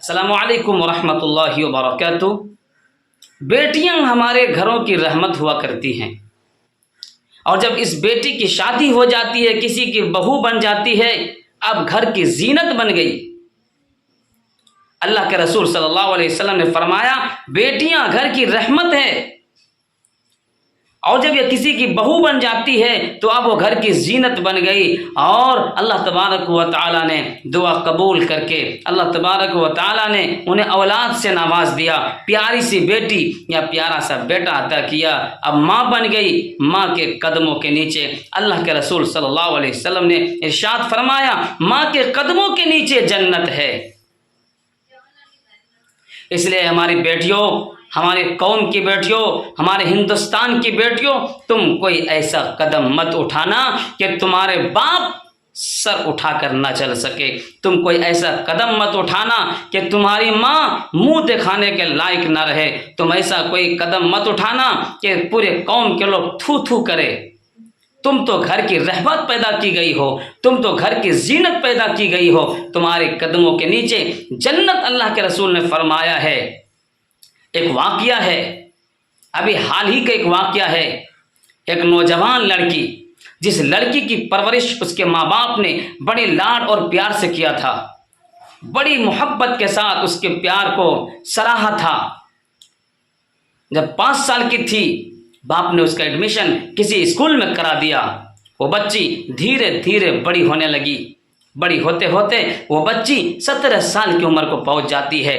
السلام علیکم ورحمۃ اللہ وبرکاتہ۔ بیٹیاں ہمارے گھروں کی رحمت ہوا کرتی ہیں، اور جب اس بیٹی کی شادی ہو جاتی ہے، کسی کی بہو بن جاتی ہے، اب گھر کی زینت بن گئی۔ اللہ کے رسول صلی اللہ علیہ وسلم نے فرمایا بیٹیاں گھر کی رحمت ہے، اور جب یہ کسی کی بہو بن جاتی ہے تو اب وہ گھر کی زینت بن گئی۔ اور اللہ تبارک و تعالیٰ نے دعا قبول کر کے اللہ تبارک و تعالیٰ نے انہیں اولاد سے نواز دیا، پیاری سی بیٹی یا پیارا سا بیٹا عطا کیا، اب ماں بن گئی۔ ماں کے قدموں کے نیچے اللہ کے رسول صلی اللہ علیہ وسلم نے ارشاد فرمایا ماں کے قدموں کے نیچے جنت ہے۔ اس لیے ہماری بیٹیوں، ہمارے قوم کی بیٹیوں، ہمارے ہندوستان کی بیٹیوں، تم کوئی ایسا قدم مت اٹھانا کہ تمہارے باپ سر اٹھا کر نہ چل سکے۔ تم کوئی ایسا قدم مت اٹھانا کہ تمہاری ماں منہ دکھانے کے لائق نہ رہے۔ تم ایسا کوئی قدم مت اٹھانا کہ پورے قوم کے لوگ تھو تھو کرے۔ تم تو گھر کی رحمت پیدا کی گئی ہو، تم تو گھر کی زینت پیدا کی گئی ہو، تمہارے قدموں کے نیچے جنت۔ اللہ کے رسول نے فرمایا ہے، ایک واقعہ ہے، ابھی حال ہی کا ایک واقعہ ہے، ایک نوجوان لڑکی، جس لڑکی کی پرورش اس کے ماں باپ نے بڑے لاڈ اور پیار سے کیا تھا، بڑی محبت کے ساتھ اس کے پیار کو سراہا تھا۔ جب 5 سال کی تھی، باپ نے اس کا ایڈمیشن کسی اسکول میں کرا دیا۔ وہ بچی دھیرے دھیرے بڑی ہونے لگی، بڑی ہوتے ہوتے وہ بچی 17 سال کی عمر کو پہنچ جاتی ہے۔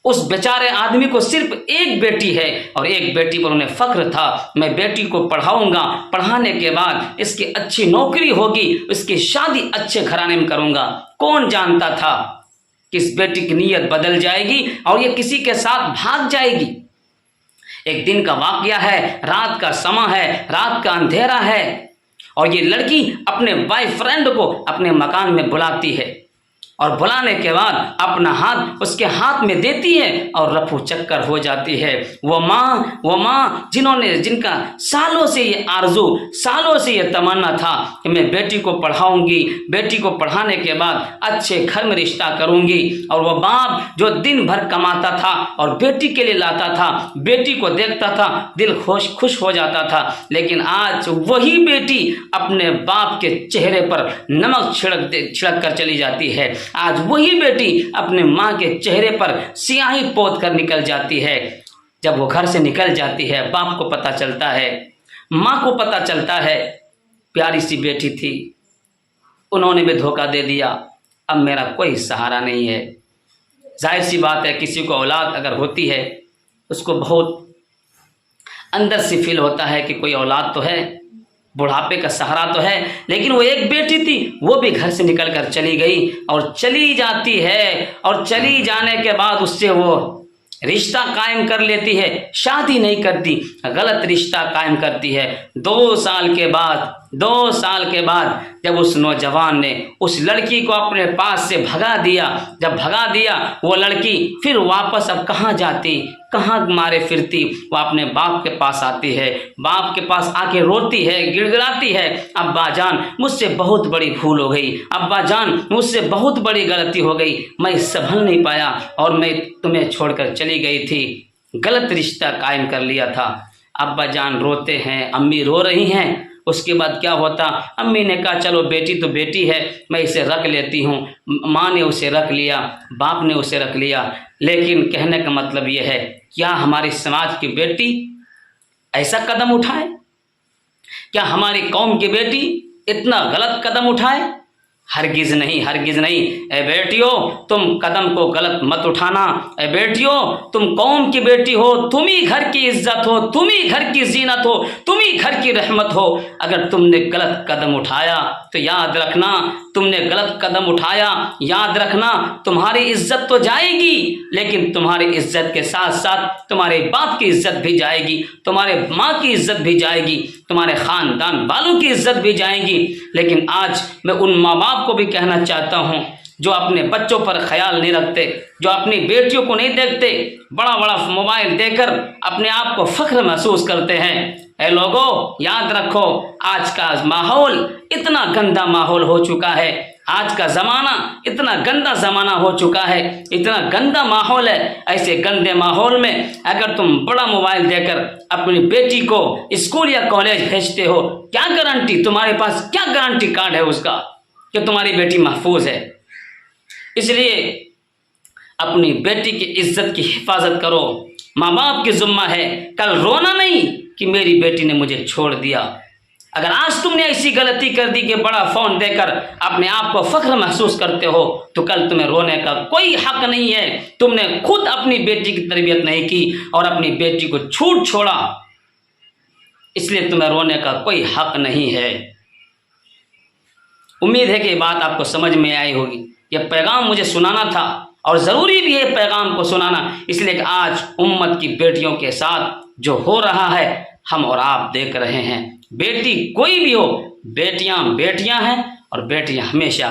اس بیچارے آدمی کو صرف ایک بیٹی ہے، اور ایک بیٹی پر انہیں فخر تھا، میں بیٹی کو پڑھاؤں گا، پڑھانے کے بعد اس کی اچھی نوکری ہوگی، اس کی شادی اچھے گھرانے میں کروں گا۔ کون جانتا تھا کہ اس بیٹی کی نیت بدل جائے گی اور یہ کسی کے ساتھ بھاگ جائے گی۔ ایک دن کا واقعہ ہے، رات کا سماں ہے، رات کا اندھیرا ہے، اور یہ لڑکی اپنے بوائے فرینڈ کو اپنے مکان میں بلاتی ہے، اور بلانے کے بعد اپنا ہاتھ اس کے ہاتھ میں دیتی ہے اور رفو چکر ہو جاتی ہے۔ وہ ماں جن کا سالوں سے یہ آرزو، سالوں سے یہ تمنا تھا کہ میں بیٹی کو پڑھاؤں گی، بیٹی کو پڑھانے کے بعد اچھے گھر میں رشتہ کروں گی، اور وہ باپ جو دن بھر کماتا تھا اور بیٹی کے لیے لاتا تھا، بیٹی کو دیکھتا تھا دل خوش ہو جاتا تھا، لیکن آج وہی بیٹی اپنے باپ کے چہرے پر نمک چھڑک کر چلی جاتی ہے۔ آج وہی بیٹی اپنے ماں کے چہرے پر سیاہی پوت کر نکل جاتی ہے۔ جب وہ گھر سے نکل جاتی ہے، باپ کو پتہ چلتا ہے، ماں کو پتہ چلتا ہے، پیاری سی بیٹی تھی، انہوں نے بھی دھوکہ دے دیا، اب میرا کوئی سہارا نہیں ہے۔ ظاہر سی بات ہے، کسی کو اولاد اگر ہوتی ہے اس کو بہت اندر سے فیل ہوتا ہے کہ کوئی اولاد تو ہے، بڑھاپے کا سہارا تو ہے، لیکن وہ ایک بیٹی تھی، وہ بھی گھر سے نکل کر چلی گئی، اور چلی جاتی ہے، اور چلی جانے کے بعد اس سے وہ رشتہ قائم کر لیتی ہے، شادی نہیں کرتی، غلط رشتہ قائم کرتی ہے۔ 2 سال کے بعد جب اس نوجوان نے اس لڑکی کو اپنے پاس سے بھگا دیا، جب بھگا دیا، وہ لڑکی پھر واپس اب کہاں جاتی، کہاں مارے پھرتی، وہ اپنے باپ کے پاس آتی ہے، باپ کے پاس آ کے روتی ہے، گڑ گڑاتی ہے، ابا جان مجھ سے بہت بڑی بھول ہو گئی، ابا جان مجھ سے بہت بڑی غلطی ہو گئی، میں سنبھل نہیں پایا اور میں تمہیں چھوڑ کر چلی گئی تھی، غلط رشتہ قائم کر لیا تھا۔ ابا جان روتے ہیں، امی رو رہی ہیں۔ اس کے بعد کیا ہوتا، امی نے کہا چلو بیٹی تو بیٹی ہے، میں اسے رکھ لیتی ہوں۔ ماں نے اسے رکھ لیا، باپ نے اسے رکھ لیا، لیکن کہنے کا مطلب یہ ہے، کیا ہماری سماج کی بیٹی ایسا قدم اٹھائے؟ کیا ہماری قوم کی بیٹی اتنا غلط قدم اٹھائے؟ ہرگز نہیں، ہرگز نہیں۔ اے بیٹیوں، تم قدم کو غلط مت اٹھانا۔ اے بیٹیوں، تم قوم کی بیٹی ہو، تم ہی گھر کی عزت ہو، تم ہی گھر کی زینت ہو، تم ہی گھر کی رحمت ہو۔ اگر تم نے غلط قدم اٹھایا تو یاد رکھنا، تم نے غلط قدم اٹھایا، یاد رکھنا تمہاری عزت تو جائے گی، لیکن تمہاری عزت کے ساتھ ساتھ تمہارے باپ کی عزت بھی جائے گی، تمہارے ماں کی عزت بھی جائے گی، تمہارے خاندان والوں کی عزت بھی جائے گی۔ لیکن آج میں ان ماں باپ کو بھی کہنا چاہتا ہوں جو اپنے بچوں پر خیال نہیں رکھتے، جو اپنی بیٹیوں کو نہیں دیکھتے، بڑا بڑا موبائل دے کر اپنے آپ کو فخر محسوس کرتے ہیں۔ اے لوگوں، یاد رکھو، آج کا ماحول اتنا گندا ماحول ہو چکا ہے، آج کا زمانہ اتنا گندا زمانہ ہو چکا ہے، اتنا گندا ماحول ہے. ایسے گندے ماحول میں اگر تم بڑا موبائل دے کر اپنی بیٹی کو اسکول یا کالج بھیجتے ہو، کیا گارنٹی، تمہارے پاس کیا گارنٹی کارڈ ہے اس کا کہ تمہاری بیٹی محفوظ ہے؟ اس لیے اپنی بیٹی کی عزت کی حفاظت کرو. ماں باپ کی ذمہ ہے کل رونا نہیں کہ میری بیٹی نے مجھے چھوڑ دیا. اگر آج تم نے ایسی غلطی کر دی کہ بڑا فون دے کر اپنے آپ کو فخر محسوس کرتے ہو، تو کل تمہیں رونے کا کوئی حق نہیں ہے. تم نے خود اپنی بیٹی کی تربیت نہیں کی اور اپنی بیٹی کو چھوٹ چھوڑا، اس لیے تمہیں رونے کا کوئی حق نہیں ہے. امید ہے کہ یہ بات آپ کو سمجھ میں آئی ہوگی. یہ پیغام مجھے سنانا تھا اور ضروری بھی ہے پیغام کو سنانا، اس لیے کہ آج امت کی بیٹیوں کے ساتھ جو ہو رہا ہے ہم اور آپ دیکھ رہے ہیں. بیٹی کوئی بھی ہو، بیٹیاں بیٹیاں ہیں اور بیٹیاں ہمیشہ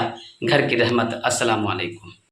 گھر کی رحمت. السلام علیکم.